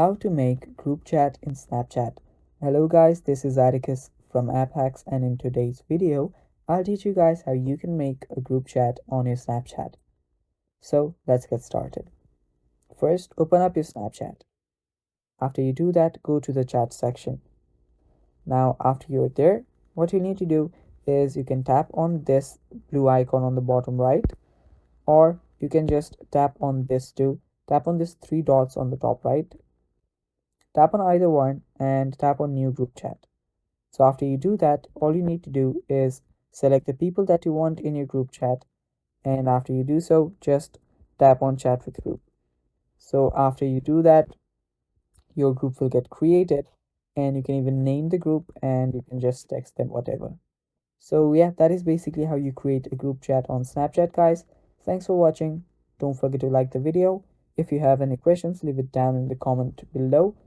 How to make group chat in Snapchat. Hello guys, this is Atticus from App Hacks, and in today's video, I'll teach you guys how you can make a group chat on your Snapchat. So let's get started. First, open up your Snapchat. After you do that, go to the chat section. Now, after you're there, what you need to do is you can tap on this blue icon on the bottom right, or you can just tap on this too. Tap on this three dots on the top right. Tap on either one and tap on new group chat. So after you do that, all you need to do is select the people that you want in your group chat. And after you do so, just tap on chat with group. So after you do that, your group will get created and you can even name the group and you can just text them whatever. So yeah, that is basically how you create a group chat on Snapchat, guys. Thanks for watching. Don't forget to like the video. If you have any questions, leave it down in the comment below